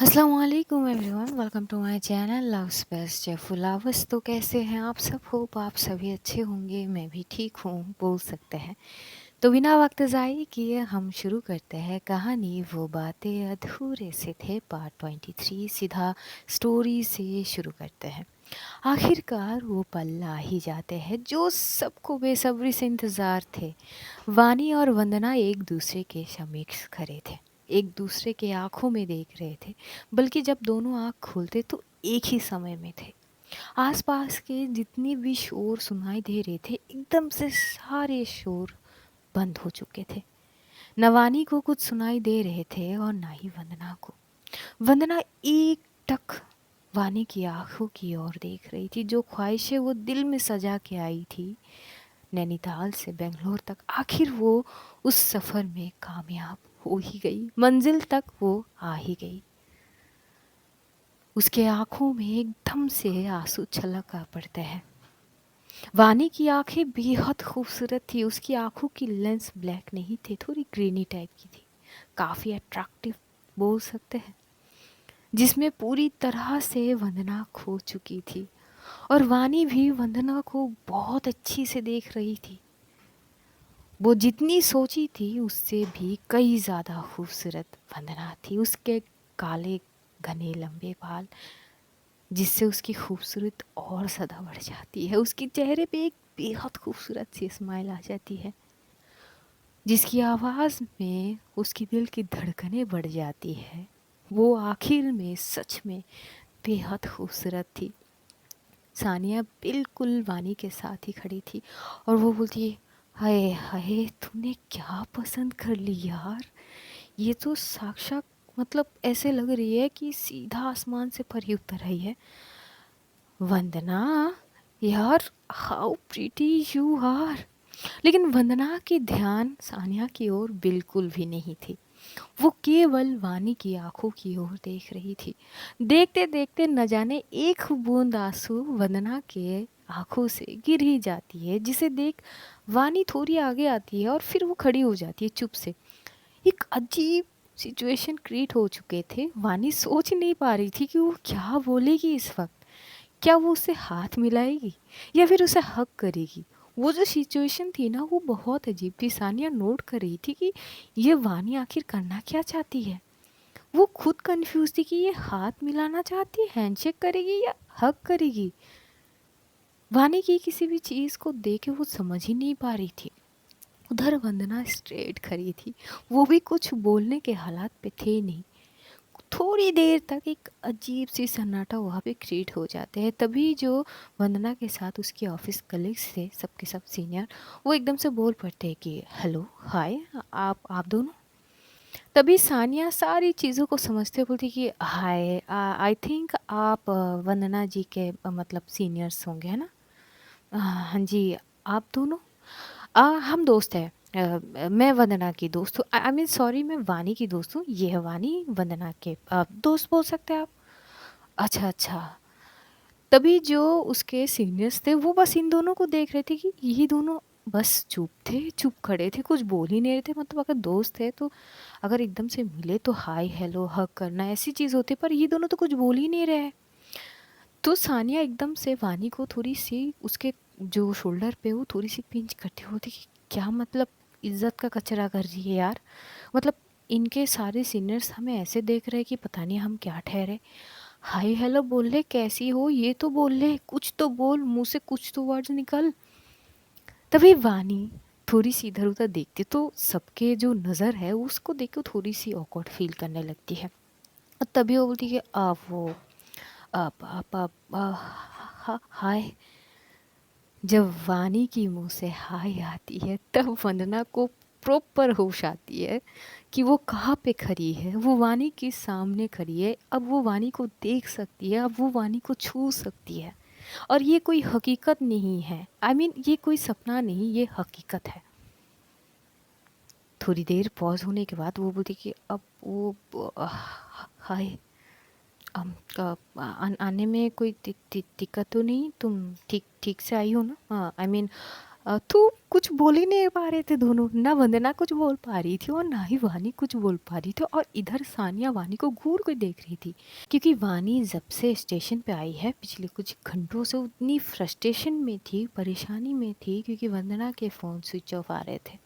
अस्सलाम वालेकुम everyone, welcome to my channel love space जेफुलावस। तो कैसे हैं आप सब? होप आप सभी अच्छे होंगे। मैं भी ठीक हूँ बोल सकते हैं। तो बिना वक्त ज़ाय किए हम शुरू करते हैं कहानी वो बातें अधूरे से थे पार्ट 23। सीधा स्टोरी से शुरू करते हैं। आखिरकार वो पल आ ही जाते हैं जो सबको बेसब्री से इंतज़ार थे। वानी और वंदना एक दूसरे के समक्ष खड़े थे, एक दूसरे के आंखों में देख रहे थे। बल्कि जब दोनों आंख खोलते तो एक ही समय में थे। आसपास के जितने भी शोर सुनाई दे रहे थे एकदम से सारे शोर बंद हो चुके थे। न वानी को कुछ सुनाई दे रहे थे और ना ही वंदना को। वंदना एक टक वानी की आंखों की ओर देख रही थी। जो ख्वाहिशें वो दिल में सजा के आई थी नैनीताल से बेंगलोर तक, आखिर वो उस सफ़र में कामयाब हो ही गई। मंजिल तक वो आ ही गई। उसके आंखों में एकदम से आंसू छलका पड़ते हैं। वानी की आंखें बेहद खूबसूरत थी। उसकी आंखों की लेंस ब्लैक नहीं थे, थोड़ी ग्रीनी टाइप की थी। काफ़ी अट्रैक्टिव बोल सकते हैं, जिसमें पूरी तरह से वंदना खो चुकी थी। और वानी भी वंदना को बहुत अच्छी से देख रही थी। वो जितनी सोची थी उससे भी कई ज़्यादा खूबसूरत वंदना थी। उसके काले घने लंबे बाल, जिससे उसकी खूबसूरत और ज़्यादा बढ़ जाती है। उसके चेहरे पे एक बेहद खूबसूरत सी स्माइल आ जाती है, जिसकी आवाज़ में उसकी दिल की धड़कनें बढ़ जाती है। वो आखिर में सच में बेहद खूबसूरत थी। सानिया बिल्कुल वानी के साथ ही खड़ी थी और वो बोलती है, हाय हाय तूने क्या पसंद कर ली यार। ये तो साक्षात मतलब ऐसे लग रही है कि सीधा आसमान से परी उतर आई है। वंदना यार, हाउ प्रीटी यू आर। लेकिन वंदना की ध्यान सानिया की ओर बिल्कुल भी नहीं थी। वो केवल वानी की आंखों की ओर देख रही थी। देखते देखते न जाने एक बूंद आंसू वंदना के आंखों से गिर ही जाती है, जिसे देख वानी थोड़ी आगे आती है और फिर वो खड़ी हो जाती है चुप से। एक अजीब सिचुएशन क्रिएट हो चुके थे। वानी सोच नहीं पा रही थी कि वो क्या बोलेगी इस वक्त। क्या वो उससे हाथ मिलाएगी या फिर उसे हक करेगी? वो जो सिचुएशन थी ना, वो बहुत अजीब थी। सानिया नोट कर रही थी कि ये वानी आखिर करना क्या चाहती है। वो खुद कंफ्यूज थी कि ये हाथ मिलाना चाहती है, हैंडशेक करेगी या हक करेगी। वानी की किसी भी चीज़ को देख के वो समझ ही नहीं पा रही थी। उधर वंदना स्ट्रेट खड़ी थी, वो भी कुछ बोलने के हालात पे थे नहीं। थोड़ी देर तक एक अजीब सी सन्नाटा वहाँ पे क्रिएट हो जाते हैं। तभी जो वंदना के साथ उसके ऑफिस कलीग्स थे, सबके सब सीनियर, वो एकदम से बोल पड़ते हैं कि हेलो हाय, आप दोनों। तभी सानिया सारी चीज़ों को समझते हुए बोलती कि हाय, आई थिंक आप वंदना जी के मतलब सीनियर्स होंगे, है ना? हाँ जी। आप दोनों हम दोस्त हैं। मैं वंदना की दोस्त हूँ। आई मीन सॉरी, मैं वानी की दोस्त हूँ। ये है वानी, वंदना के दोस्त बोल सकते हैं आप। अच्छा अच्छा। तभी जो उसके सीनियर्स थे वो बस इन दोनों को देख रहे थे कि ये दोनों बस चुप थे, चुप खड़े थे, कुछ बोल ही नहीं रहे थे। मतलब अगर दोस्त है तो अगर एकदम से मिले तो हाय हेलो हग करना ऐसी चीज़ होती है, पर ये दोनों तो कुछ बोल ही नहीं रहे। तो सानिया एकदम से वानी को थोड़ी सी उसके जो शोल्डर पे वो थोड़ी सी पिंच करती होती कि क्या मतलब इज्जत का कचरा कर रही है यार। मतलब इनके सारे सीनियर्स हमें ऐसे देख रहे हैं कि पता नहीं हम क्या ठहरे। हाय हेलो बोल ले, कैसी हो ये तो बोल ले, कुछ तो बोल, मुंह से कुछ तो वर्ड्स निकल। तभी वानी थोड़ी सी इधर उधर देखती तो सबके जो नज़र है उसको देख के थोड़ी सी ऑकवर्ड फील करने लगती है। और तभी वो बोलती है वो आप हाय। जब वानी की मुंह से हाय आती है तब वंदना को प्रॉपर होश आती है कि वो कहाँ पे खड़ी है। वो वानी के सामने खड़ी है। अब वो वानी को देख सकती है, अब वो वानी को छू सकती है। और ये कोई हकीकत नहीं है। आई मीन ये कोई सपना नहीं, ये हकीकत है। थोड़ी देर पॉज होने के बाद वो बोलती कि अब वो हाय, आने में कोई दिक्कत तो नहीं? तुम ठीक ठीक से आई हो ना? आई मीन तो कुछ बोल ही नहीं पा रहे थे दोनों, ना वंदना कुछ बोल पा रही थी और ना ही वानी कुछ बोल पा रही थी, और इधर सानिया वानी को घूर कर देख रही थी, क्योंकि वानी जब से स्टेशन पे आई है पिछले कुछ घंटों से उतनी फ्रस्ट्रेशन में थी, परेशानी में थी, क्योंकि वंदना के फ़ोन स्विच ऑफ आ रहे थे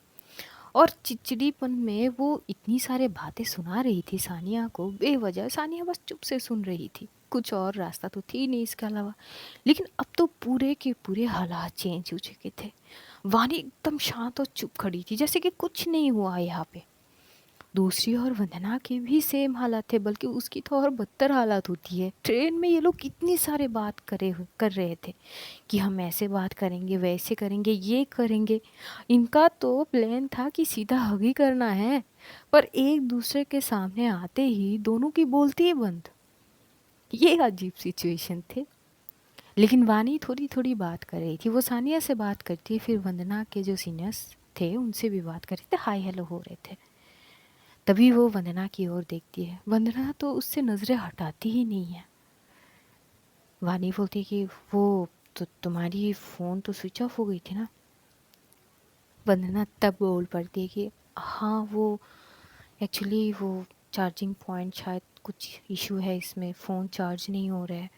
और चिड़चिड़ीपन में वो इतनी सारे बातें सुना रही थी सानिया को बेवजह। सानिया बस चुप से सुन रही थी, कुछ और रास्ता तो थी नहीं इसके अलावा। लेकिन अब तो पूरे के पूरे हालात चेंज हो चुके थे। वानी एकदम शांत और चुप खड़ी थी, जैसे कि कुछ नहीं हुआ यहाँ पे। दूसरी ओर वंदना के भी सेम हालात थे, बल्कि उसकी तो और बदतर हालात होती है। ट्रेन में ये लोग कितनी सारे बात कर रहे थे कि हम ऐसे बात करेंगे, वैसे करेंगे, ये करेंगे। इनका तो प्लान था कि सीधा हग ही करना है, पर एक दूसरे के सामने आते ही दोनों की बोलती ही बंद। ये अजीब सिचुएशन थे। लेकिन वानी थोड़ी थोड़ी बात कर रही थी, वो सानिया से बात करती, फिर वंदना के जो सीनियर्स थे उनसे भी बात कर रहे थे, हाय हेलो हो रहे थे। तभी वो वंदना की ओर देखती है, वंदना तो उससे नज़रें हटाती ही नहीं है। वानी बोलती है कि वो तो तुम्हारी फ़ोन तो स्विच ऑफ हो गई थी ना। वंदना तब बोल पड़ती है कि हाँ, वो एक्चुअली वो चार्जिंग पॉइंट शायद कुछ इशू है इसमें, फ़ोन चार्ज नहीं हो रहा है।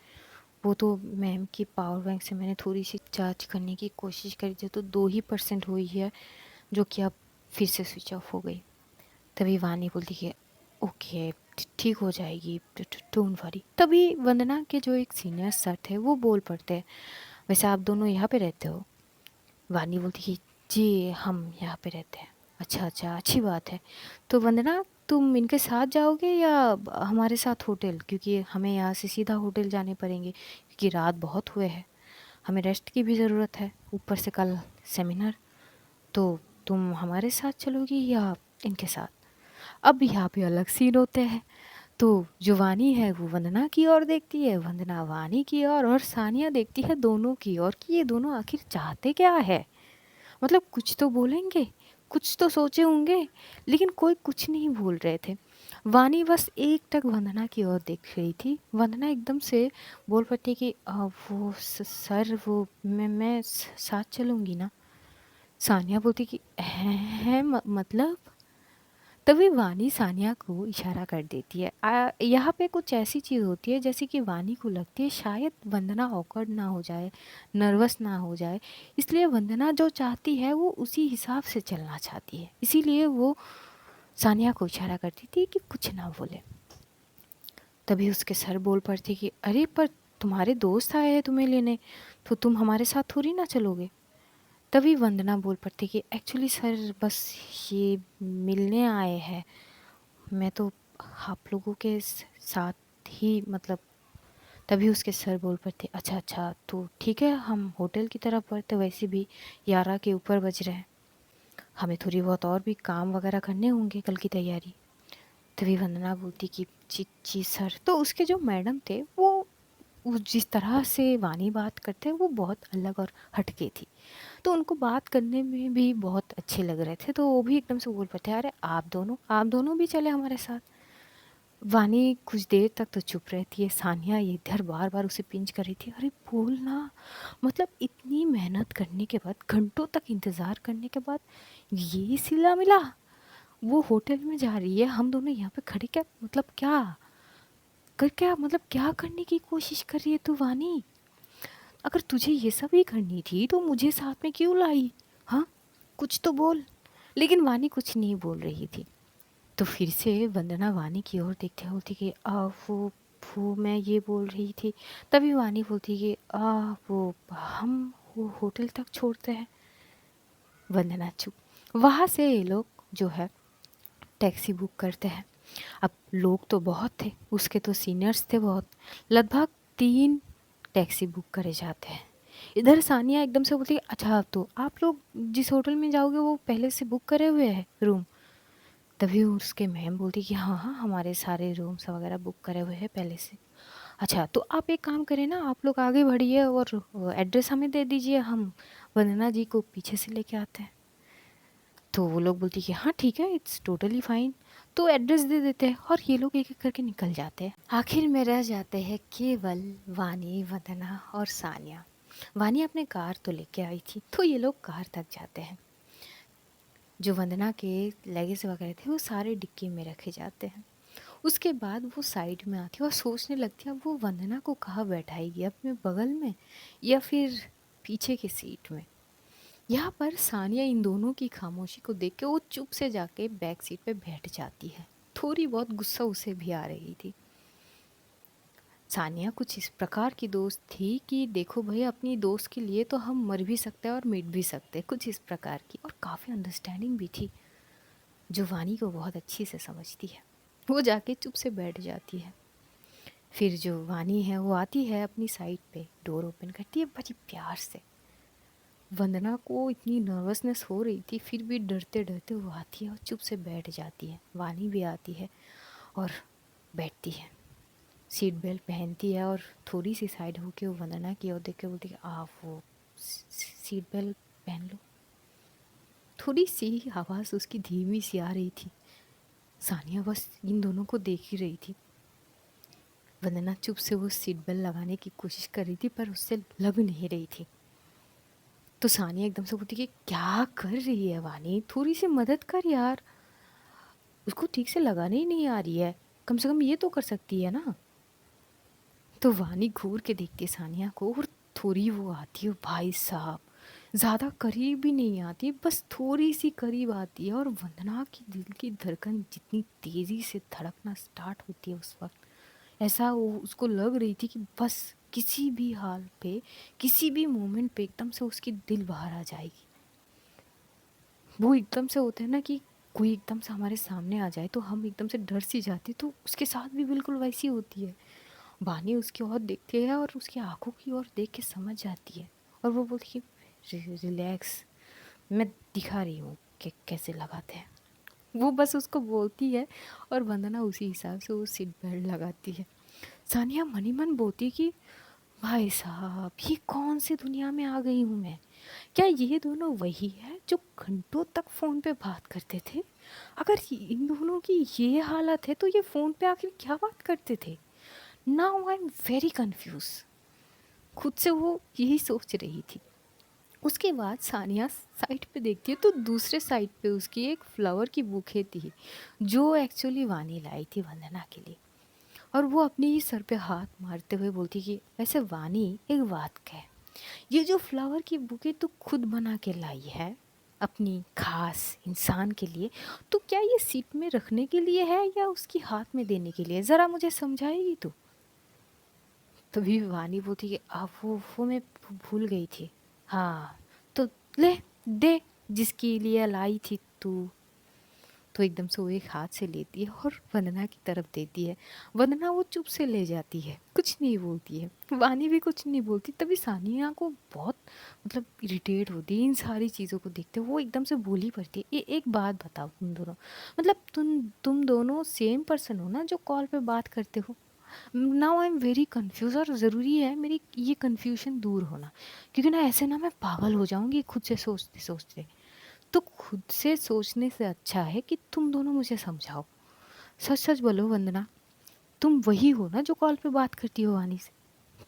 वो तो मैम की पावर बैंक से मैंने थोड़ी सी चार्ज करने की कोशिश करी थी, तो 2% हुई है, जो कि अब फिर से स्विच ऑफ हो गई। तभी वानी बोलती है ओके, ठीक हो जाएगी, डोंट वरी। तभी वंदना के जो एक सीनियर सर थे वो बोल पड़ते हैं, वैसे आप दोनों यहाँ पे रहते हो? वानी बोलती है जी हम यहाँ पे रहते हैं। अच्छा अच्छा, अच्छी बात है। तो वंदना, तुम इनके साथ जाओगे या हमारे साथ होटल, क्योंकि हमें यहाँ से सीधा होटल जाने पड़ेंगे, क्योंकि रात बहुत हुए हैं, हमें रेस्ट की भी ज़रूरत है, ऊपर से कल सेमिनार। तो तुम हमारे साथ चलोगी या इनके साथ? अब यहाँ पे अलग सीन होते हैं। तो जो वानी है वो वंदना की ओर देखती है, वंदना वानी की ओर, और सानिया देखती है दोनों की ओर कि ये दोनों आखिर चाहते क्या है। मतलब कुछ तो बोलेंगे, कुछ तो सोचे होंगे, लेकिन कोई कुछ नहीं बोल रहे थे। वानी बस एक टक वंदना की ओर देख रही थी। वंदना एकदम से बोल पड़ती कि वो सर वो मैं साथ चलूँगी ना। सानिया बोलती कि है मतलब। तभी वानी सानिया को इशारा कर देती है। यहाँ पे कुछ ऐसी चीज़ होती है जैसे कि वानी को लगती है शायद वंदना ऑकवर्ड ना हो जाए, नर्वस ना हो जाए, इसलिए वंदना जो चाहती है वो उसी हिसाब से चलना चाहती है, इसीलिए वो सानिया को इशारा करती थी कि कुछ ना बोले। तभी उसके सर बोल पड़ते कि अरे पर तुम्हारे दोस्त आए हैं तुम्हें लेने, तो तुम हमारे साथ थोड़ी ना चलोगे। तभी वंदना बोल पड़ती कि एक्चुअली सर बस ये मिलने आए हैं, मैं तो आप लोगों के साथ ही मतलब। तभी उसके सर बोल पड़ते अच्छा अच्छा, तो ठीक है हम होटल की तरफ बढ़ते, वैसे भी 11 के ऊपर बज रहे हैं, हमें थोड़ी बहुत और भी काम वगैरह करने होंगे कल की तैयारी। तभी वंदना बोलती कि जी जी सर। तो उसके जो मैडम थे वो जिस तरह से वानी बात करते हैं वो बहुत अलग और हटके थी, तो उनको बात करने में भी बहुत अच्छे लग रहे थे, तो वो भी एकदम से बोल पड़ते अरे आप दोनों भी चले हमारे साथ। वानी कुछ देर तक तो चुप रहती है, सानिया इधर बार बार उसे पिंच कर रही थी, अरे बोलना, मतलब इतनी मेहनत करने के बाद, घंटों तक इंतज़ार करने के बाद ये सिला मिला। वो होटल में जा रही है, हम दोनों यहाँ पे खड़े, क्या मतलब, क्या मतलब क्या करने की कोशिश कर रही है तू वानी? अगर तुझे ये सब ही करनी थी तो मुझे साथ में क्यों लाई? हाँ, कुछ तो बोल। लेकिन वानी कुछ नहीं बोल रही थी। तो फिर से वंदना वानी की ओर देखते बोलती कि वो मैं ये बोल रही थी। तभी वानी बोलती कि वो हम वो होटल तक छोड़ते हैं। वंदना चुप। वहाँ से ये लोग जो है टैक्सी बुक करते हैं। अब लोग तो बहुत थे, उसके तो सीनियर्स थे बहुत, लगभग 3 टैक्सी बुक करे जाते हैं। इधर सानिया एकदम से बोलती है अच्छा, तो आप लोग जिस होटल में जाओगे वो पहले से बुक करे हुए हैं रूम? तभी उसके मैम बोलती कि हाँ हाँ, हमारे सारे रूम्स वगैरह बुक करे हुए हैं पहले से। अच्छा, तो आप एक काम करें ना, आप लोग आगे बढ़िए और एड्रेस हमें दे दीजिए, हम वंदना जी को पीछे से लेके आते हैं। तो वो लोग बोलती कि हाँ ठीक है, इट्स टोटली फाइन। तो एड्रेस दे देते हैं और ये लोग एक एक करके निकल जाते हैं। आखिर में रह जाते हैं केवल वानी, वंदना और सानिया। वानी अपने कार तो लेके आई थी, तो ये लोग कार तक जाते हैं। जो वंदना के लगेज वगैरह थे वो सारे डिक्की में रखे जाते हैं। उसके बाद वो साइड में आती है और सोचने लगती है अब वो वंदना को कहाँ बैठाएगी, अपने बगल में या फिर पीछे की सीट में। यहाँ पर सानिया इन दोनों की खामोशी को देख के वो चुप से जाके बैक सीट पे बैठ जाती है। थोड़ी बहुत गुस्सा उसे भी आ रही थी। सानिया कुछ इस प्रकार की दोस्त थी कि देखो भाई, अपनी दोस्त के लिए तो हम मर भी सकते हैं और मिट भी सकते हैं, कुछ इस प्रकार की, और काफ़ी अंडरस्टैंडिंग भी थी, जो वानी को बहुत अच्छी से समझती है। वो जाके चुप से बैठ जाती है। फिर जो वानी है वो आती है अपनी साइड पे, डोर ओपन करती है बड़ी प्यार से। वंदना को इतनी नर्वसनेस हो रही थी, फिर भी डरते डरते वो आती है और चुप से बैठ जाती है। वानी भी आती है और बैठती है, सीट बेल्ट पहनती है और थोड़ी सी साइड होके वो वंदना की ओर देख के बोलती है आप वो सीट बेल्ट पहन लो। थोड़ी सी आवाज़ उसकी धीमी सी आ रही थी। सानिया बस इन दोनों को देख ही रही थी। वंदना चुप से वो सीट बेल्ट लगाने की कोशिश कर रही थी पर उससे लग नहीं रही थी। तो सानिया एकदम से बोलती कि क्या कर रही है वानी, थोड़ी सी मदद कर यार, उसको ठीक से लगाने ही नहीं आ रही है, कम से कम ये तो कर सकती है ना। तो वानी घूर के देखती है सानिया को और थोड़ी वो आती है, भाई साहब ज़्यादा करीब भी नहीं आती, बस थोड़ी सी करीब आती है और वंदना की दिल की धड़कन जितनी तेज़ी से धड़कना स्टार्ट होती है उस वक्त, ऐसा वो उसको लग रही थी कि बस किसी भी हाल पे, किसी भी मोमेंट पे एकदम से उसकी दिल बाहर आ जाएगी। वो एकदम से होता है ना कि कोई एकदम से हमारे सामने आ जाए तो हम एकदम से डर सी जाते, तो उसके साथ भी बिल्कुल वैसी होती है। बानी उसकी ओर देखती है और उसकी आंखों की ओर देख के समझ जाती है और वो बोलती है रिलैक्स, मैं दिखा रही हूँ कि कैसे लगाते हैं। वो बस उसको बोलती है और वंदना उसी हिसाब से वो सीट बेल्ट लगाती है। सानिया मनी मन बोलती कि भाई साहब ये कौन सी दुनिया में आ गई हूँ मैं, क्या ये दोनों वही है जो घंटों तक फ़ोन पे बात करते थे? अगर इन दोनों की ये हालत है तो ये फ़ोन पे आखिर क्या बात करते थे? Now I am very confuse. खुद से वो यही सोच रही थी। उसके बाद सानिया साइड पे देखती है तो दूसरे साइड पे उसकी एक फ्लावर की बुके थी, जो एक्चुअली वानी लाई थी वंदना के लिए। और वो अपने ही सर पे हाथ मारते हुए बोलती कि वैसे वानी एक बात कह, ये जो फ्लावर की बुके तू खुद बना के लाई है अपनी खास इंसान के लिए, तो क्या ये सीट में रखने के लिए है या उसकी हाथ में देने के लिए, ज़रा मुझे समझाएगी तू? तभी वानी बोलती कि आप वो मैं भूल गई थी। हाँ तो ले, दे, जिसके लिए लाई थी तू। तो एकदम से वो एक हाथ से लेती है और वंदना की तरफ देती है। वंदना वो चुप से ले जाती है, कुछ नहीं बोलती है। वानी भी कुछ नहीं बोलती। तभी सानिया को बहुत मतलब इरिटेट होती है इन सारी चीज़ों को देखते। वो एकदम से बोली पड़ती है, एक बात बताओ तुम दोनों, मतलब तुम दोनों सेम पर्सन हो ना जो कॉल पे बात करते हो? Now I am very confuse और ज़रूरी है मेरी ये कन्फ्यूजन दूर होना, क्योंकि ना ऐसे ना मैं पागल हो जाऊंगी खुद से सोचते सोचते। तो खुद से सोचने से अच्छा है कि तुम दोनों मुझे समझाओ। सच सच बोलो वंदना, तुम वही हो ना जो कॉल पे बात करती हो वानी से?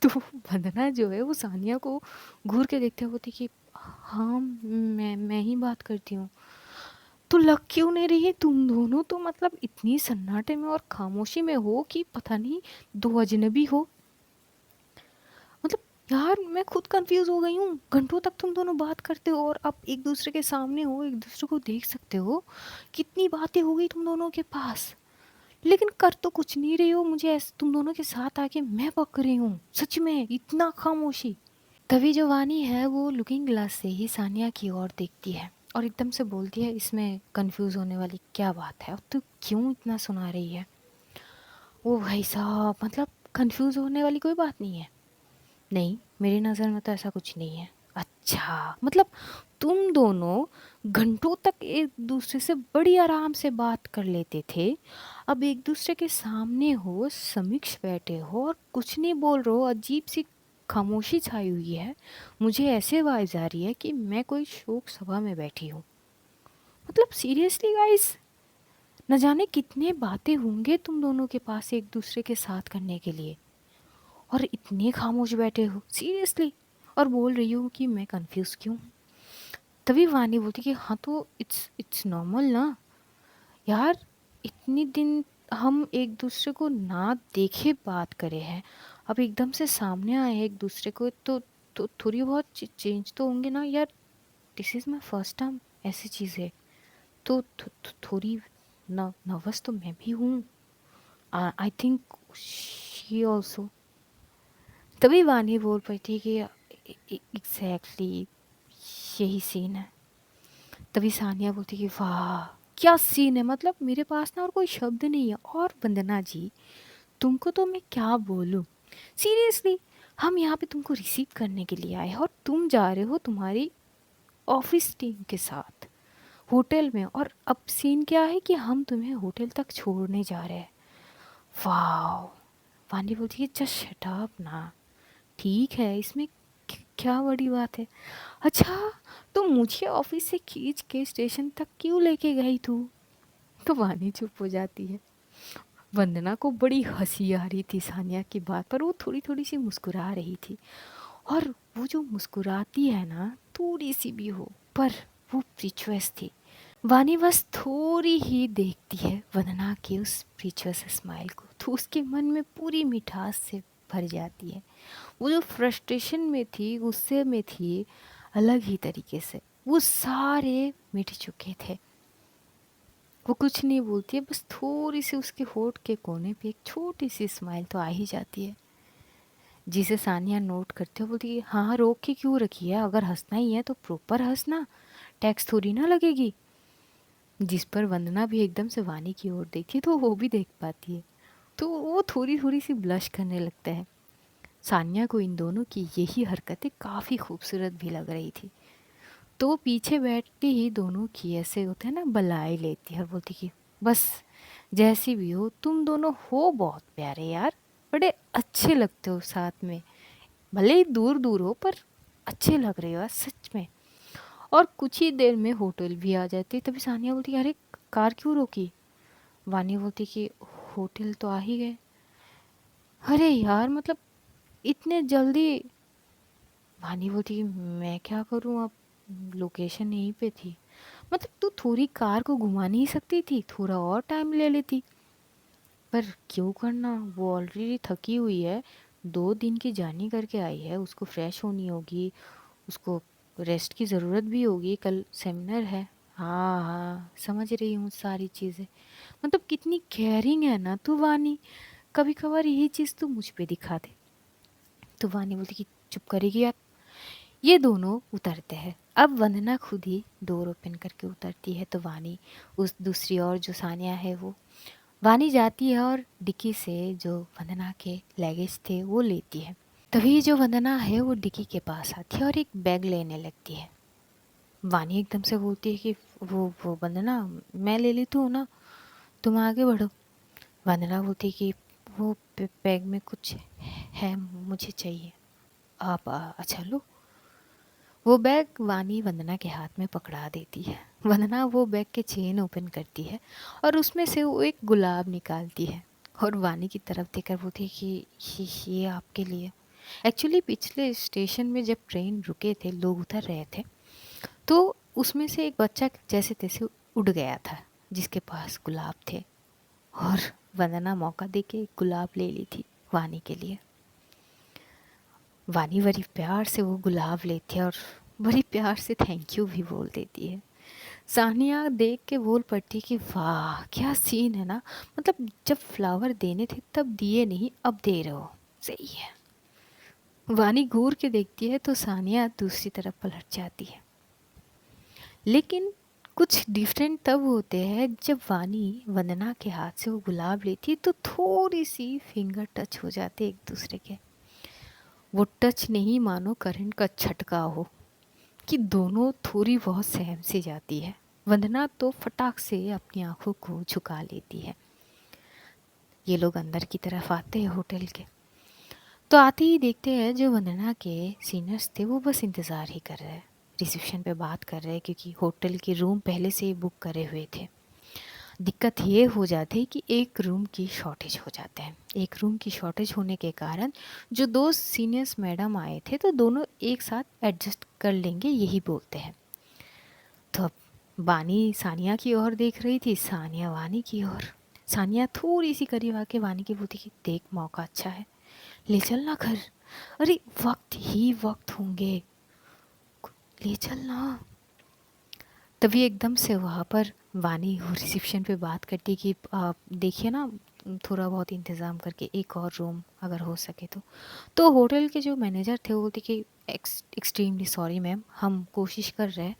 तो वंदना जो है वो सानिया को घूर के देखते हुए बोलती कि हाँ मैं ही बात करती हूँ। तो लग क्यों नहीं रही है? तुम दोनों तो मतलब इतनी सन्नाटे में और खामोशी में हो कि पता नहीं दो अजनबी हो। मतलब यार मैं खुद कंफ्यूज हो गई हूँ, घंटों तक तुम दोनों बात करते हो और अब एक दूसरे के सामने हो, एक दूसरे को देख सकते हो, कितनी बातें हो गई तुम दोनों के पास, लेकिन कर तो कुछ नहीं रही हो। मुझे ऐसे तुम दोनों के साथ आके मैं पक रही हूँ, सच में इतना खामोशी। तभी जो वानी है वो लुकिंग ग्लास से ही सानिया की ओर देखती है और एकदम से बोलती है इसमें कंफ्यूज होने वाली क्या बात है, और तू क्यों इतना सुना रही है? ओ भाई साहब, मतलब कंफ्यूज होने वाली कोई बात नहीं है। नहीं, मेरी नज़र में तो ऐसा कुछ नहीं है। अच्छा, मतलब तुम दोनों घंटों तक एक दूसरे से बड़ी आराम से बात कर लेते थे, अब एक दूसरे के सामने हो, समीक्ष बैठे हो और कुछ नहीं बोल रहे हो, अजीब सी खामोशी छाई हुई है। मुझे ऐसे वाइब्स आ रही है कि मैं कोई शोक सभा में बैठी हूँ। मतलब सीरियसली गाइस, न जाने कितने बातें होंगे तुम दोनों के पास एक दूसरे के साथ करने के लिए, और इतने खामोश बैठे हो सीरियसली। और बोल रही हूँ कि मैं कंफ्यूज क्यों हूँ। तभी वानी बोलती कि हाँ तो इट्स नॉर्मल ना यार, इतनी दिन हम एक दूसरे को ना देखे बात करे हैं, अब एकदम से सामने आए एक दूसरे को तो थोड़ी बहुत चेंज तो होंगे ना यार। This is my first time ऐसी चीज़ है, तो थोड़ी नर्वस तो मैं भी हूँ। I think she also. तभी वानी बोल पाई थी कि एग्जैक्टली यही सीन है। तभी सानिया बोलती कि वाह क्या सीन है, मतलब मेरे पास ना और कोई शब्द नहीं है। और वंदना जी, तुमको तो मैं क्या बोलूँ, सीरियसली हम यहाँ पे तुमको रिसीव करने के लिए आए हैं और तुम जा रहे हो तुम्हारी ऑफिस टीम के साथ होटल में, और अब सीन क्या है कि हम तुम्हें होटल तक छोड़ने जा रहे हैं। वाह। वानी बोलती है जस्ट शट अप ना, ठीक है इसमें क्या बड़ी बात है। अच्छा, तो मुझे ऑफिस से खींच के स्टेशन तक क्यों लेके गई तू। तो वानी चुप हो जाती है। वंदना को बड़ी हंसी आ रही थी सानिया की बात पर, वो थोड़ी थोड़ी सी मुस्कुरा रही थी। और वो जो मुस्कुराती है ना, थोड़ी सी भी हो, पर वो प्रीचुअस थी। वानी बस थोड़ी ही देखती है वंदना की उस प्रीचुअस स्माइल को, तो उसके मन में पूरी मिठास से भर जाती है। वो जो फ्रस्ट्रेशन में थी, गुस्से में थी, अलग ही तरीके से वो सारे मिट चुके थे। वो कुछ नहीं बोलती है, बस थोड़ी सी उसके होठ के कोने पे एक छोटी सी स्माइल तो आ ही जाती है, जिसे सानिया नोट करते हो। बोलती है हाँ रोक के क्यों रखी है, अगर हंसना ही है तो प्रॉपर हंसना, टैक्स थोड़ी ना लगेगी। जिस पर वंदना भी एकदम से वानी की ओर देखती है तो वो भी देख पाती है, तो वो थोड़ी थोड़ी सी ब्लश करने लगता है। सानिया को इन दोनों की यही हरकतें काफ़ी खूबसूरत भी लग रही थी, तो वो पीछे बैठते ही दोनों की ऐसे होते हैं ना बलाई लेती है और बोलती कि बस जैसी भी हो तुम दोनों हो बहुत प्यारे यार, बड़े अच्छे लगते हो साथ में, भले ही दूर दूर हो पर अच्छे लग रहे हो यार सच में। और कुछ ही देर में होटल भी आ जाती। तभी सानिया बोलती अरे कार क्यों रोकी। वानी बोलती कि होटल तो आ ही गए। अरे यार मतलब इतने जल्दी। वानी बोलती कि मैं क्या करूँ, अब लोकेशन यहीं पे थी, मतलब तू थोड़ी कार को घुमा नहीं सकती थी, थोड़ा और टाइम ले लेती। पर क्यों करना, वो ऑलरेडी थकी हुई है, 2 दिन की जर्नी करके आई है, उसको फ्रेश होनी होगी, उसको रेस्ट की ज़रूरत भी होगी, कल सेमिनार है। हाँ हाँ समझ रही हूँ सारी चीज़ें, मतलब कितनी केयरिंग है ना तू वानी, कभी कभार यही चीज़ तू मुझ पे दिखा दे। तो वानी बोलती कि चुप करेगी आप। ये दोनों उतरते हैं। अब वंदना खुद ही डोर ओपन करके उतरती है, तो वानी उस दूसरी ओर जो सानिया है वो, वानी जाती है और डिक्की से जो वंदना के लगेज थे वो लेती है। तभी जो वंदना है वो डिक्की के पास आती है और एक बैग लेने लगती है। वानी एकदम से बोलती है कि वो वंदना मैं ले लेती हूँ ना, तुम आगे बढ़ो। वंदना बोलती है कि वो बैग में कुछ है मुझे चाहिए, आप अच्छा लो। वो बैग वानी वंदना के हाथ में पकड़ा देती है। वंदना वो बैग के चेन ओपन करती है और उसमें से वो एक गुलाब निकालती है और वानी की तरफ देखकर बोलती है कि ये आपके लिए। एक्चुअली पिछले स्टेशन में जब ट्रेन रुके थे, लोग उतर रहे थे, तो उसमें से एक बच्चा जैसे तैसे उड़ गया था जिसके पास गुलाब थे, और वंदना मौका देके एक गुलाब ले ली थी वानी के लिए। वानी बड़ी प्यार से वो गुलाब लेती है और बड़ी प्यार से थैंक यू भी बोल देती है। सानिया देख के बोल पड़ती कि वाह क्या सीन है ना, मतलब जब फ्लावर देने थे तब दिए नहीं, अब दे रहे हो, सही है। वानी घूर के देखती है तो सानिया दूसरी तरफ पलट जाती है। लेकिन कुछ डिफरेंट तब होते हैं जब वानी वंदना के हाथ से वो गुलाब लेती है तो थोड़ी सी फिंगर टच हो जाते एक दूसरे के। वो टच नहीं मानो करंट का झटका हो, कि दोनों थोड़ी बहुत सहम सी जाती है। वंदना तो फटाक से अपनी आंखों को झुका लेती है। ये लोग अंदर की तरफ आते हैं होटल के, तो आते ही देखते हैं जो वंदना के सीनियर्स थे वो बस इंतज़ार ही कर रहे हैं, रिसेप्शन पे बात कर रहे हैं क्योंकि होटल के रूम पहले से ही बुक करे हुए थे। दिक्कत ये हो जाती है कि एक रूम की शॉर्टेज हो जाते हैं। एक रूम की शॉर्टेज होने के कारण जो 2 सीनियर्स मैडम आए थे तो दोनों एक साथ एडजस्ट कर लेंगे यही बोलते हैं। तो अब वानी सानिया की ओर देख रही थी, सानिया वानी की ओर। सानिया थोड़ी सी करीब आके वानी की बोलती कि देख मौका अच्छा है, ले चलना घर। अरे वक्त ही वक्त होंगे, ले चलना। तभी एकदम से वहाँ पर वानी वो रिसेप्शन पे बात करती कि आप देखिए ना, थोड़ा बहुत इंतज़ाम करके एक और रूम अगर हो सके तो होटल के जो मैनेजर थे वो बोलते कि एक्सट्रीमली सॉरी मैम, हम कोशिश कर रहे हैं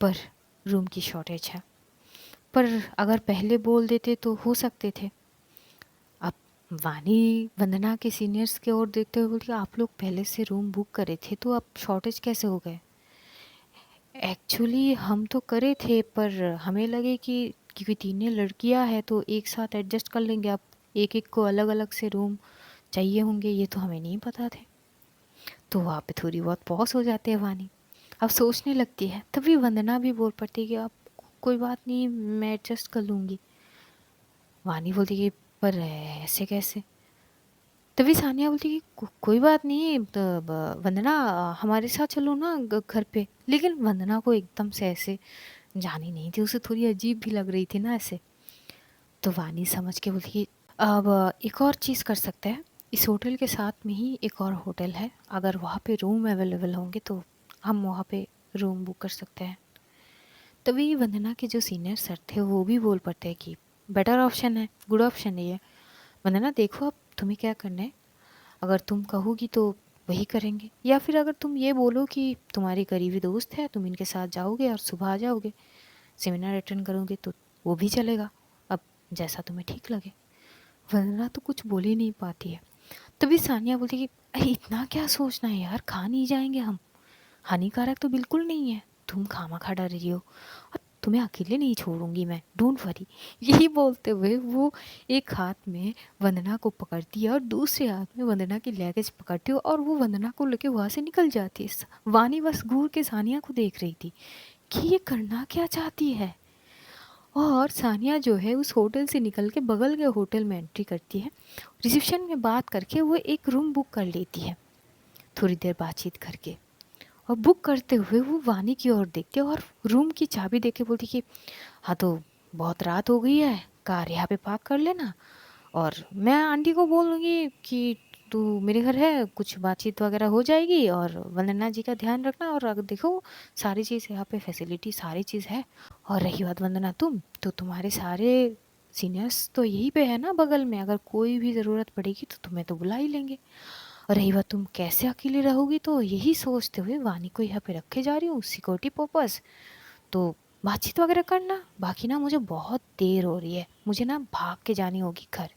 पर रूम की शॉर्टेज है। पर अगर पहले बोल देते तो हो सकते थे। अब वानी वंदना के सीनियर्स की ओर देखते हुए बोलती आप लोग पहले से रूम बुक करे थे तो अब शॉर्टेज कैसे हो गए? एक्चुअली हम तो करे थे पर हमें लगे कि क्योंकि तीनों लड़कियां हैं तो एक साथ एडजस्ट कर लेंगे। अब एक एक को अलग अलग से रूम चाहिए होंगे ये तो हमें नहीं पता थे। तो वहाँ पे थोड़ी बहुत पॉज हो जाते हैं वानी। अब सोचने लगती है, तभी वंदना भी बोल पड़ती है कि अब कोई बात नहीं, मैं एडजस्ट कर लूँगी। वानी बोलती कि पर ऐसे कैसे? तभी सानिया बोलती कि कोई बात नहीं, वंदना हमारे साथ चलो ना घर पे। लेकिन वंदना को एकदम से ऐसे जानी नहीं थी, उसे थोड़ी अजीब भी लग रही थी ना ऐसे। तो वानी समझ के बोली कि अब एक और चीज़ कर सकते हैं, इस होटल के साथ में ही एक और होटल है, अगर वहाँ पे रूम अवेलेबल होंगे तो हम वहाँ पे रूम बुक कर सकते हैं। तभी वंदना के जो सीनियर सर थे वो भी बोल पड़ते हैं कि बेटर ऑप्शन है, गुड ऑप्शन है ये। वंदना देखो अब तुम्हें क्या करना है, अगर तुम कहोगी तो वही करेंगे, या फिर अगर तुम ये बोलो कि तुम्हारी करीबी दोस्त है, तुम इनके साथ जाओगे और सुबह आ जाओगे, सेमिनार अटेंड करोगे तो वो भी चलेगा। अब जैसा तुम्हें ठीक लगे। वंदना तो कुछ बोल ही नहीं पाती है। तभी सानिया बोलती कि अरे इतना क्या सोचना है यार, खा नहीं जाएंगे हम, हानिकारक तो बिल्कुल नहीं है, तुम खामा खा डर रही हो और तुम्हें अकेले नहीं छोड़ूंगी मैं, डोंट वरी। यही बोलते हुए वो एक हाथ में वंदना को पकड़ती है और दूसरे हाथ में वंदना की लगेज पकड़ती है और वो वंदना को लेके वहाँ से निकल जाती है। वानी बस घूर के सानिया को देख रही थी कि ये करना क्या चाहती है। और सानिया जो है उस होटल से निकल के बगल के होटल में एंट्री करती है। रिसेप्शन में बात करके वो एक रूम बुक कर लेती है, थोड़ी देर बातचीत करके। और बुक करते हुए वो वानी की ओर देखती है और रूम की चाबी देके बोलती कि हाँ तो बहुत रात हो गई है, कार यहाँ पे पार्क कर लेना और मैं आंटी को बोल दूँगी कि तू मेरे घर है, कुछ बातचीत वगैरह हो जाएगी और वंदना जी का ध्यान रखना। और अगर देखो सारी चीज़ यहाँ पे फैसिलिटी सारी चीज़ है। और रही बात वंदना तुम तो तुम्हारे सारे सीनियर्स तो यहीं पे है ना बगल में, अगर कोई भी ज़रूरत पड़ेगी तो तुम्हें तो बुला ही लेंगे। और रही बात तुम कैसे अकेली रहोगी, तो यही सोचते हुए वानी को यहाँ पे रखे जा रही हूँ सिक्योरिटी पर्पस। तो बातचीत वगैरह करना, बाकी ना मुझे बहुत देर हो रही है, मुझे ना भाग के जानी होगी घर।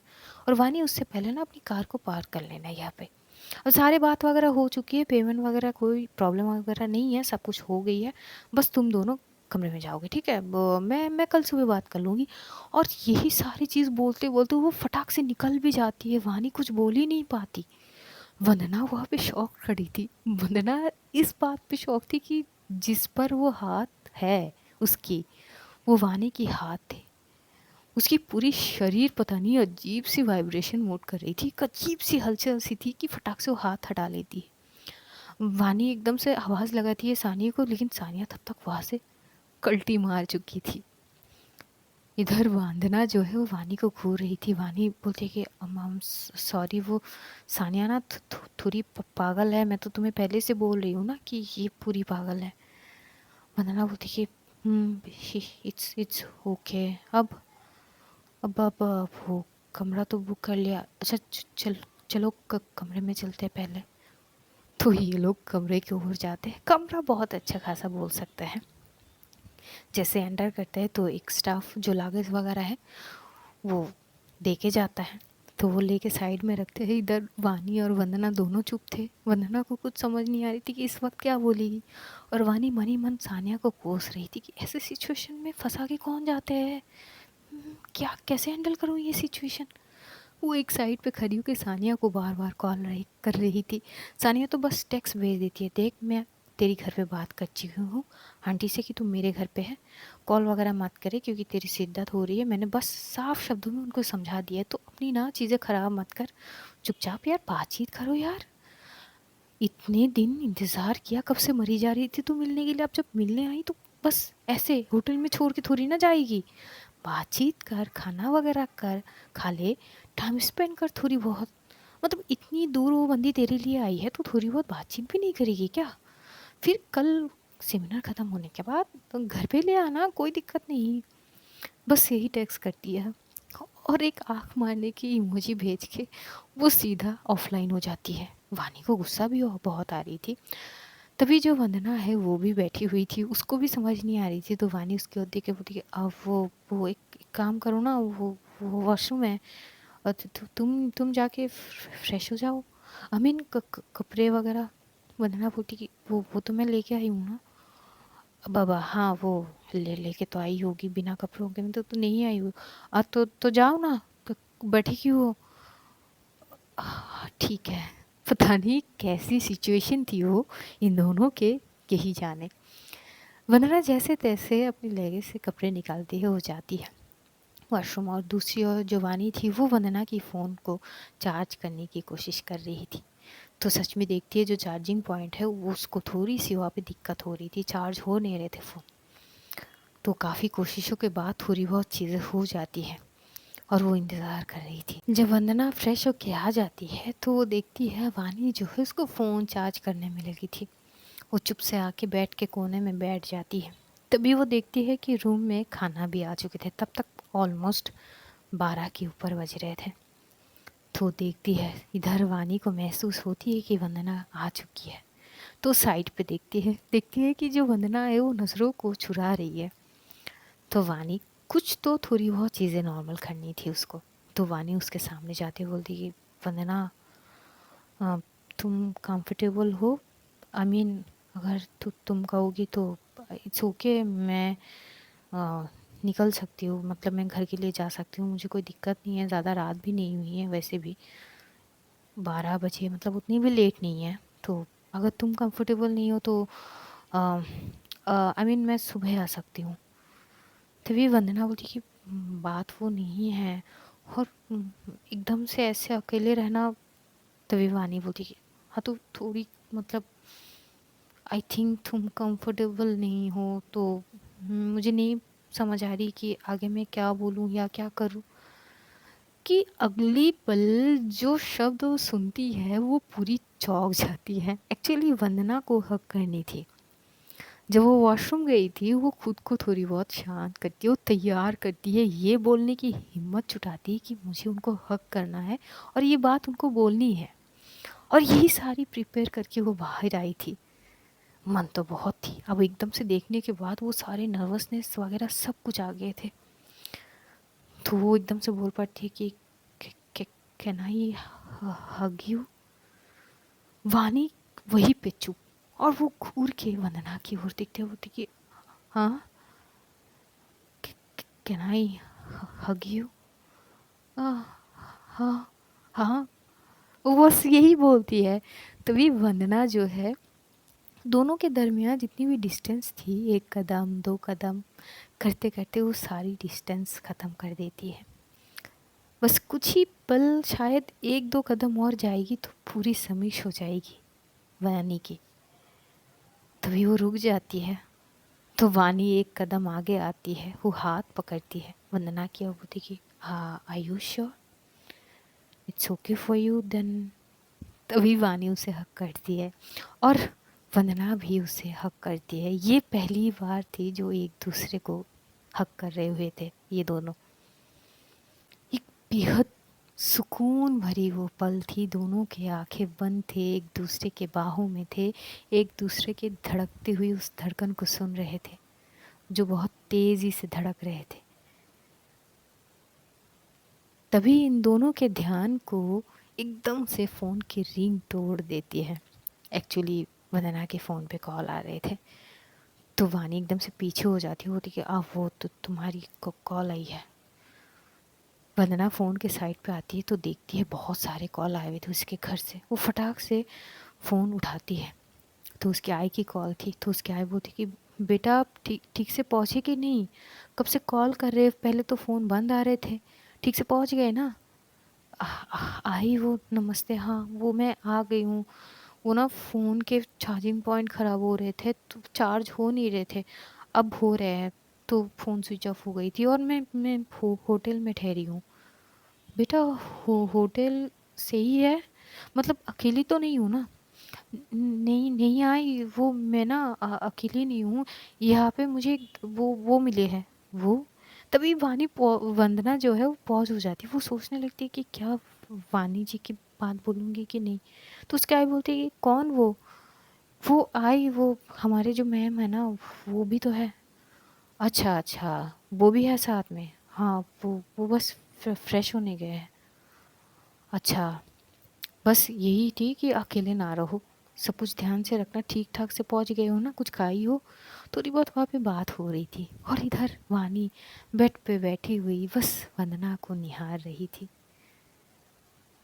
और वानी उससे पहले ना अपनी कार को पार्क कर लेना है यहाँ पे। और सारे बात वगैरह हो चुकी है, पेमेंट वगैरह कोई प्रॉब्लम वगैरह नहीं है, सब कुछ हो गई है, बस तुम दोनों कमरे में जाओगे, ठीक है? मैं कल सुबह बात कर लूँगी। और यही सारी चीज़ बोलते बोलते वो फटाक से निकल भी जाती है, वानी कुछ बोल ही नहीं पाती। वंदना वहाँ पे शॉक खड़ी थी। वंदना इस बात पे शॉक थी कि जिस पर वो हाथ है उसकी, वो वानी की हाथ थे। उसकी पूरी शरीर पता नहीं अजीब सी वाइब्रेशन मोड कर रही थी, एक अजीब सी हलचल सी थी कि फटाक से वो हाथ हटा लेती है। वानी एकदम से आवाज़ लगाती है सानिया को, लेकिन सानिया तब तक वहाँ से कल्टी मार चुकी थी। इधर वंदना जो है वो वानी को घूर रही थी। वानी बोलती है कि अम्म सॉरी, वो सानिया ना थोड़ी पागल है, मैं तो तुम्हें पहले से बोल रही हूँ ना कि ये पूरी पागल है। वंदना बोलती है कि इट्स ओके। अब वो कमरा तो बुक कर लिया, अच्छा चलो कमरे में चलते हैं पहले। तो ये लोग कमरे की ओर जाते हैं। कमरा बहुत अच्छा खासा बोल सकते हैं। जैसे एंटर करते हैं तो एक स्टाफ जो लागत वगैरह है वो दे के जाता है, तो वो लेके साइड में रखते हैं। इधर वानी और वंदना दोनों चुप थे। वंदना को कुछ समझ नहीं आ रही थी कि इस वक्त क्या बोलेगी, और वानी मनी मन सानिया को कोस रही थी कि ऐसे सिचुएशन में फंसा के कौन जाते हैं, क्या कैसे हैंडल करूँ ये सिचुएशन। वो एक साइड पे खड़ी होकर सानिया को बार बार कॉल कर रही थी। सानिया तो बस टेक्स्ट भेज देती है, देख मैं तेरी घर पे बात कर चुकी हूँ आंटी से कि तुम मेरे घर पे है, कॉल वगैरह मत करे क्योंकि तेरी शिद्दत हो रही है। मैंने बस साफ शब्दों में उनको समझा दिया है, तो अपनी ना चीज़ें ख़राब मत कर, चुपचाप यार बातचीत करो यार। इतने दिन इंतज़ार किया, कब से मरी जा रही थी तू मिलने के लिए, अब जब मिलने आई तो बस ऐसे होटल में छोड़ के थोड़ी ना जाएगी। बातचीत कर, खाना वगैरह कर, खा ले, टाइम स्पेंड कर थोड़ी बहुत। मतलब इतनी दूर वो बंदी तेरे लिए आई है तो थोड़ी बहुत बातचीत भी नहीं करेगी क्या? फिर कल सेमिनार ख़त्म होने के बाद तो घर पे ले आना, कोई दिक्कत नहीं। बस यही टेक्स्ट करती है और एक आँख मारने की इमोजी भेज के वो सीधा ऑफलाइन हो जाती है। वानी को गुस्सा भी बहुत आ रही थी। तभी जो वंदना है वो भी बैठी हुई थी, उसको भी समझ नहीं आ रही थी। तो वानी उसकी ओर देख के बोलती कि अब वो एक काम करो ना, वो वॉशरूम है और तुम जाके फ्रेश हो जाओ। आई मीन कपड़े वगैरह। वंदना बोलती कि वो तो मैं लेके आई हूँ ना। बाबा हाँ वो लेके तो आई होगी, बिना कपड़ों के में तो नहीं आई हो। तो जाओ ना, तो बैठी क्यों हो? ठीक है। पता नहीं कैसी सिचुएशन थी वो इन दोनों के, यही जाने। वंदना जैसे तैसे अपनी लगेज से कपड़े निकालती है, वो जाती है वॉशरूम। और दूसरी ओर जो वानी थी वो वंदना की फ़ोन को चार्ज करने की कोशिश कर रही थी। तो सच में देखती है जो चार्जिंग पॉइंट है वो उसको थोड़ी सी वहाँ पे दिक्कत हो रही थी, चार्ज हो नहीं रहे थे फ़ोन। तो काफ़ी कोशिशों के बाद थोड़ी बहुत चीज़ें हो जाती हैं और वो इंतज़ार कर रही थी। जब वंदना फ्रेश होके आ जाती है तो वो देखती है वानी जो है उसको फ़ोन चार्ज करने में लगी थी। वो चुप से आके बेड के कोने में बैठ जाती है। तभी वो देखती है कि रूम में खाना भी आ चुके थे। तब तक ऑलमोस्ट 12 के ऊपर बज रहे थे। तो देखती है इधर वानी को महसूस होती है कि वंदना आ चुकी है। तो साइड पे देखती है कि जो वंदना है वो नज़रों को चुरा रही है। तो वानी कुछ तो थोड़ी बहुत चीज़ें नॉर्मल करनी थी उसको। तो वानी उसके सामने जाते बोलती कि वंदना तुम कंफर्टेबल हो? आई मीन अगर तुम कहोगी तो इट्स ओके, मैं आ, निकल सकती हूँ, मतलब मैं घर के लिए जा सकती हूँ, मुझे कोई दिक्कत नहीं है। ज़्यादा रात भी नहीं हुई है, वैसे भी 12 बजे मतलब उतनी भी लेट नहीं है। तो अगर तुम कंफर्टेबल नहीं हो तो आई मीन मैं सुबह आ सकती हूँ। तभी वंदना बोली कि बात वो नहीं है और एकदम से ऐसे अकेले रहना। तभी वानी बोली कि हाँ तो थोड़ी मतलब आई थिंक तुम कंफर्टेबल नहीं हो तो मुझे नहीं समझ आ रही कि आगे मैं क्या बोलूँ या क्या करूँ। कि अगली पल जो शब्द वो सुनती है वो पूरी चौंक जाती है। एक्चुअली वंदना को हक करनी थी। जब वो वॉशरूम गई थी वो खुद को थोड़ी बहुत शांत करती है, वो तैयार करती है, ये बोलने की हिम्मत जुटाती है कि मुझे उनको हक करना है और ये बात उनको बोलनी है। और यही सारी प्रिपेयर करके वो बाहर आई थी। मन तो बहुत थी, अब एकदम से देखने के बाद वो सारे नर्वसनेस वगैरह सब कुछ आ गए थे। तो वो एकदम से बोल पाती है कि कैन आई हग यू? वानी वही पे चुप। और वो घूर के वंदना की ओर देखते होती कि हाँ कैन आई हग यू? हाँ हाँ, वो बस यही बोलती है। तभी वंदना जो है दोनों के दरमियान जितनी भी डिस्टेंस थी, 1 कदम 2 कदम करते करते वो सारी डिस्टेंस ख़त्म कर देती है। बस कुछ ही पल, शायद 1-2 कदम और जाएगी तो पूरी समिश हो जाएगी वानी की। तभी वो रुक जाती है। तो वानी 1 कदम आगे आती है, वो हाथ पकड़ती है वंदना की और बोलती कि हाँ are you sure it's okay for you then? तभी वानी उसे हक करती है और वंदना भी उसे हक करती है। ये पहली बार थी जो एक दूसरे को हक कर रहे हुए थे ये दोनों। एक बेहद सुकून भरी वो पल थी। दोनों के आंखें बंद थे, एक दूसरे के बाहों में थे, एक दूसरे के धड़कते हुई उस धड़कन को सुन रहे थे जो बहुत तेज़ी से धड़क रहे थे। तभी इन दोनों के ध्यान को एकदम से फ़ोन की रिंग तोड़ देती है। एक्चुअली वंदना के फ़ोन पे कॉल आ रहे थे। तो वानी एकदम से पीछे हो जाती होती कि अब वो तो तुम्हारी कॉल आई है। वंदना फ़ोन के साइड पे आती है तो देखती है बहुत सारे कॉल आए हुए थे उसके घर से। वो फटाक से फ़ोन उठाती है। तो उसकी आई की कॉल थी। तो उसकी आई बोलती कि बेटा आप ठीक ठीक से पहुँचे कि नहीं, कब से कॉल कर रहे, पहले तो फ़ोन बंद आ रहे थे, ठीक से पहुँच गए ना। आई वो नमस्ते, हाँ वो मैं आ गई हूँ। वो ना फ़ोन के चार्जिंग पॉइंट ख़राब हो रहे थे तो चार्ज हो नहीं रहे थे, अब हो रहे हैं। तो फ़ोन स्विच ऑफ हो गई थी और मैं होटल में ठहरी हूँ। बेटा होटल सही है, मतलब अकेली तो नहीं हूँ ना। नहीं नहीं आई वो, मैं ना अकेली नहीं हूँ, यहाँ पे मुझे वो मिले हैं वो। तभी वंदना जो है वो पॉज हो जाती है, वो सोचने लगती है कि क्या वानी जी की बात बोलूँगी कि नहीं। तो उसके आई बोलती है कि कौन वो आई वो हमारे जो मैम है ना, वो भी तो है। अच्छा अच्छा, वो भी है साथ में, हाँ वो बस फ्रेश होने गए हैं। अच्छा, बस यही थी कि अकेले ना रहो, सब कुछ ध्यान से रखना, ठीक ठाक से पहुंच गए हो ना, कुछ खाई हो। थोड़ी बहुत वहाँ पे बात हो रही थी और इधर वानी बेड पे बैठी हुई बस वंदना को निहार रही थी।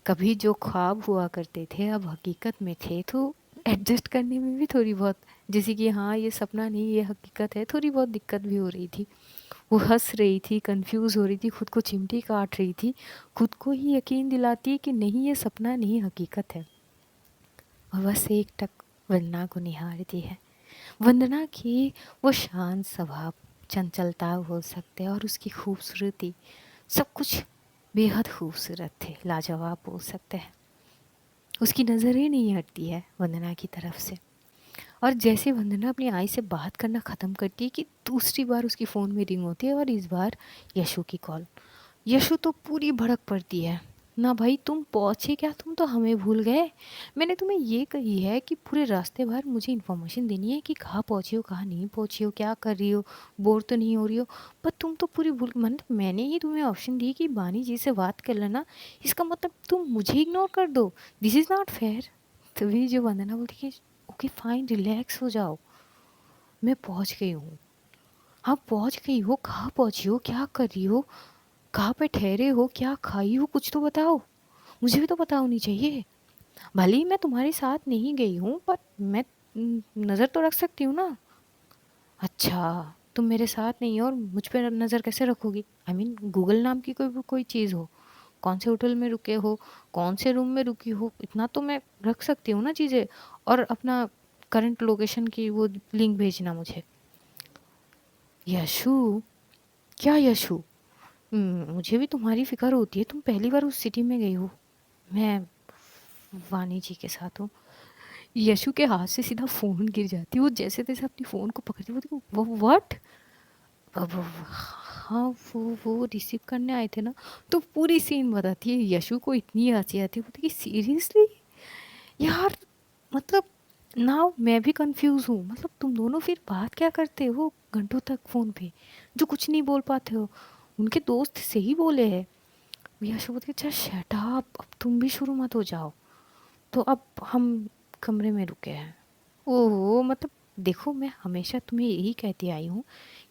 कभी जो ख्वाब हुआ करते थे अब हकीकत में थे, तो एडजस्ट करने में भी थोड़ी बहुत, जैसे कि हाँ ये सपना नहीं ये हकीकत है, थोड़ी बहुत दिक्कत भी हो रही थी। वो हंस रही थी, कंफ्यूज हो रही थी, खुद को चिमटी काट रही थी, खुद को ही यकीन दिलाती है कि नहीं ये सपना नहीं हकीकत है। और बस एकटक वंदना को निहारती है। वंदना की वो शांत स्वभाव, चंचलता बोल सकते हैं, और उसकी खूबसूरती, सब कुछ बेहद खूबसूरत थे, लाजवाब बोल सकते हैं। उसकी नज़र ही नहीं हटती है वंदना की तरफ से। और जैसे वंदना अपनी आई से बात करना ख़त्म करती है कि दूसरी बार उसकी फ़ोन में रिंग होती है, और इस बार यशु की कॉल। यशु तो पूरी भड़क पड़ती है, ना भाई तुम पहुँचे क्या, तुम तो हमें भूल गए। मैंने तुम्हें ये कही है कि पूरे रास्ते भर मुझे इन्फॉर्मेशन देनी है कि कहाँ पहुँची हो कहाँ नहीं पहुँची हो, क्या कर रही हो, बोर तो नहीं हो रही हो। पर तुम तो पूरी भूल, मतलब मैंने ही तुम्हें ऑप्शन दी कि बानी जी से बात कर लेना, इसका मतलब तुम मुझे इग्नोर कर दो, दिस इज़ नॉट फेयर। तभी जो वंदना बोलती कि ओके फाइन रिलैक्स हो जाओ, मैं पहुँच गई हूँ। हाँ पहुँच गई हो, कहाँ पहुँची हो, क्या कर रही हो, कहाँ पे ठहरे हो, क्या खाई हो, कुछ तो बताओ, मुझे भी तो पता होनी चाहिए। भले ही मैं तुम्हारे साथ नहीं गई हूँ, पर मैं नज़र तो रख सकती हूँ ना। अच्छा, तुम मेरे साथ नहीं हो और मुझ पे नज़र कैसे रखोगी? आई मीन गूगल नाम की कोई चीज़ हो, कौन से होटल में रुके हो, कौन से रूम में रुकी हो, इतना तो मैं रख सकती हूँ ना चीज़ें। और अपना करंट लोकेशन की वो लिंक भेजना मुझे। यशु, क्या यशु? मुझे भी तुम्हारी फ़िक्र होती है, तुम पहली बार उस सिटी में गई हो। मैं वानी जी के साथ हूँ। यशु के हाथ से सीधा फ़ोन गिर जाती है, वो जैसे तैसे अपनी फ़ोन को पकड़ती है, वो व्हाट? हाँ वो रिसीव करने आए थे ना। तो पूरी सीन बताती है, यशु को इतनी हंसी आती है, बोलती कि सीरियसली यार, मतलब नाउ मैं भी कंफ्यूज हूँ, मतलब तुम दोनों फिर बात क्या करते हो घंटों तक फ़ोन पे, जो कुछ नहीं बोल पाते हो। उनके दोस्त से ही बोले हैं। यशु बोलती अच्छा शट अप, अब तुम भी शुरू मत हो जाओ। तो अब हम कमरे में रुके हैं। ओहो, मतलब देखो मैं हमेशा तुम्हें यही कहती आई हूँ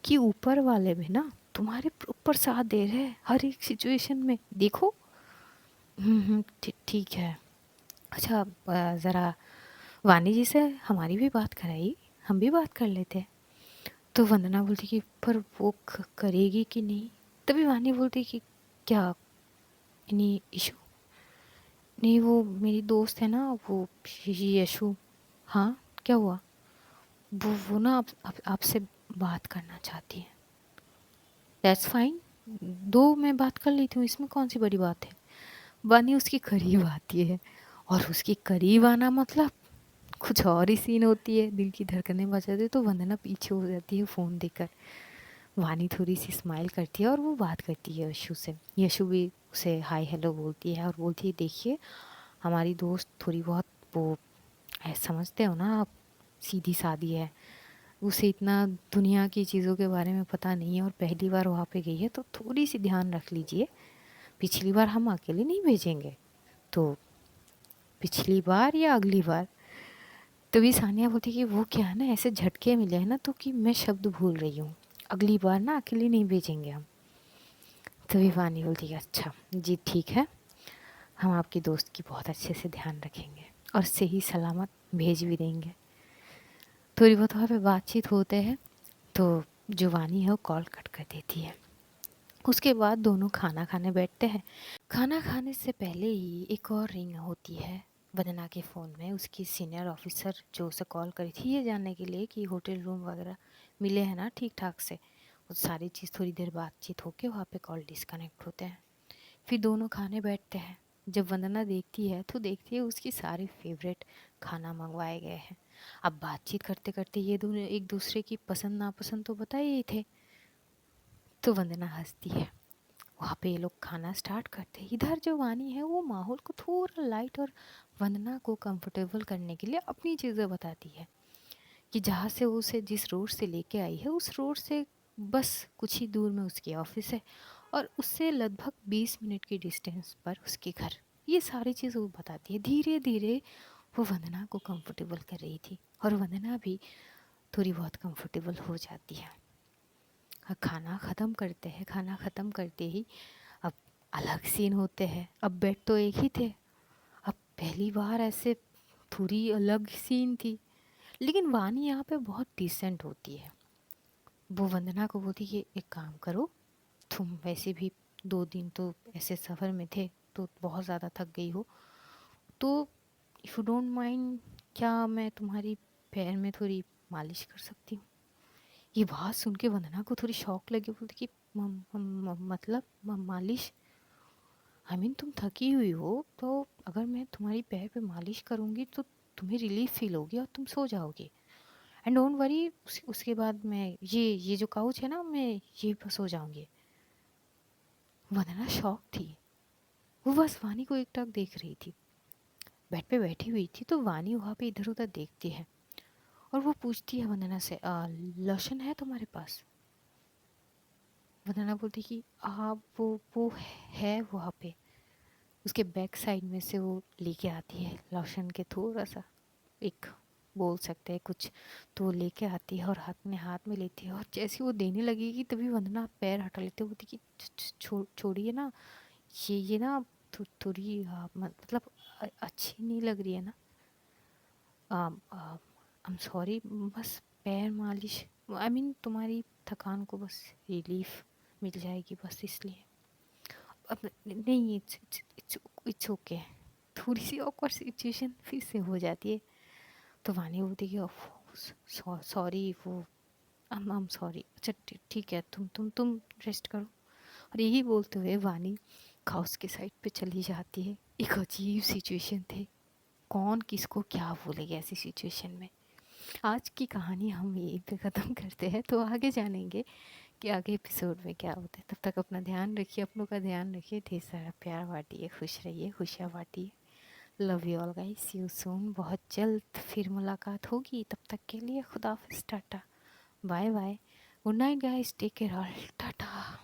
कि ऊपर वाले भी ना तुम्हारे ऊपर साथ दे रहे हैं हर एक सिचुएशन में, देखो। ठीक है। अच्छा ज़रा वानी जी से हमारी भी बात कराई, हम भी बात कर लेते। तो वंदना बोलती कि पर वो करेगी कि नहीं। तभी वानी बोलती कि क्या नहीं इशू, नहीं वो मेरी दोस्त है ना वो यशु। हाँ क्या हुआ? वो ना आपसे बात करना चाहती है। दैट्स फाइन, दो मैं बात कर लेती हूँ, इसमें कौन सी बड़ी बात है। वानी उसके करीब आती है, और उसके करीब आना मतलब कुछ और ही सीन होती है, दिल की धड़कनें बजाती है। तो वंदना पीछे हो जाती है फ़ोन देकर। वानी थोड़ी सी स्माइल करती है और वो बात करती है यशु से। यशु भी उसे हाय हेलो बोलती है और बोलती है देखिए हमारी दोस्त थोड़ी बहुत वो समझते हो ना आप, सीधी सादी है, उसे इतना दुनिया की चीज़ों के बारे में पता नहीं है और पहली बार वहाँ पे गई है, तो थोड़ी सी ध्यान रख लीजिए, पिछली बार हम अकेले नहीं भेजेंगे। तो पिछली बार या अगली बार? तभी सानिया बोलती कि वो क्या है ना, ऐसे झटके मिले हैं ना तो कि मैं शब्द भूल रही हूँ, अगली बार ना अकेले नहीं भेजेंगे हम। तभी वानी बोलती है अच्छा जी ठीक है, हम आपकी दोस्त की बहुत अच्छे से ध्यान रखेंगे और सही सलामत भेज भी देंगे। थोड़ी बहुत वहाँ पे बातचीत होते हैं, तो जो वानी है वो कॉल कट कर देती है। उसके बाद दोनों खाना खाने बैठते हैं। खाना खाने से पहले ही एक और रिंग होती है वंदना के फ़ोन में। उसकी सीनियर ऑफिसर जो उसे कॉल करी थी ये जानने के लिए कि होटल रूम वगैरह मिले हैं ना ठीक ठाक से। वो सारी चीज़ थोड़ी देर बातचीत होके वहाँ पे कॉल डिस्कनेक्ट होते हैं। फिर दोनों खाने बैठते हैं। जब वंदना देखती है तो देखती है उसकी सारी फेवरेट खाना मंगवाए गए हैं। अब बातचीत करते करते ये दोनों एक दूसरे की पसंद नापसंद तो बता ही थे। तो वंदना हंसती है। वहाँ पे ये लोग खाना स्टार्ट करते हैं। इधर जो वानी है वो माहौल को थोड़ा लाइट और वंदना को कंफर्टेबल करने के लिए अपनी चीज़ें बताती है कि जहाँ से वो उसे जिस रोड से लेके आई है उस रोड से बस कुछ ही दूर में उसकी ऑफिस है और उससे लगभग 20 मिनट की डिस्टेंस पर उसके घर। ये सारी चीज़ वो बताती है। धीरे धीरे वो वंदना को कंफर्टेबल कर रही थी और वंदना भी थोड़ी बहुत कंफर्टेबल हो जाती है। खाना ख़त्म करते हैं। खाना ख़त्म करते ही अब अलग सीन होते हैं। अब बेड तो एक ही थे। अब पहली बार ऐसे थोड़ी अलग सीन थी। लेकिन वानी यहाँ पे बहुत डिसेंट होती है। वो वंदना को बोलती कि एक काम करो, तुम वैसे भी 2 दिन तो ऐसे सफ़र में थे तो बहुत ज़्यादा थक गई हो, तो इफ़ यू डोंट माइंड क्या मैं तुम्हारी पैर में थोड़ी मालिश कर सकती हूँ। ये बात सुन के वंदना को थोड़ी शॉक लगी। बोलती कि मतलब मालिश, आई मीन तुम थकी हुई हो तो अगर मैं तुम्हारी पैर पे मालिश करूँगी तो तुम्हें रिलीफ फील होगी और तुम सो जाओगी। एंड डोंट वरी, उसके बाद मैं ये जो काउच है ना मैं ये पर सो जाऊँगी। वंदना शॉक थी। वो बस वानी को एकटक देख रही थी। बेड पे बैठी हुई थी तो वानी वहाँ पे इधर उधर देखती है और वो पूछती है वंदना से, लोशन है तुम्हारे पास? वंदना बोलती कि हाँ वो है वहाँ पे। उसके बैक साइड में से वो लेके आती है लोशन के थोड़ा सा, एक बोल सकते हैं कुछ, तो वो लेके आती है और हाथ में लेती है और जैसे वो देने लगेगी तभी वंदना पैर हटा लेते बोलती कि छोड़िए ना, ये ना थोड़ी मतलब अच्छी नहीं लग रही है ना। आई एम सॉरी, बस पैर मालिश, आई मीन तुम्हारी थकान को बस रिलीफ मिल जाएगी बस इसलिए। अब नहीं, इट्स ओके। थोड़ी सी ऑकवर्ड सिचुएशन फिर से हो जाती है। तो वानी बोलती कि सॉरी, वो आई एम सॉरी। अच्छा ठीक है, तुम रेस्ट करो। और यही बोलते हुए वानी हाउस के साइड पे चली जाती है। एक अजीब सिचुएशन थे। कौन किसको क्या बोलेगा ऐसी सिचुएशन में। आज की कहानी हम यहीं पे ख़त्म करते हैं, तो आगे जानेंगे कि आगे एपिसोड में क्या होता है। तब तक अपना ध्यान रखिए, अपनों का ध्यान रखिए, ढेर सारा प्यार बांटिए, खुश रहिए, खुशियाँ बांटिए। Love you all guys, see you soon. बहुत जल्द फिर मुलाकात होगी। तब तक के लिए खुदा हाफिज़, tata, bye bye, good night guys, take care all, Tata.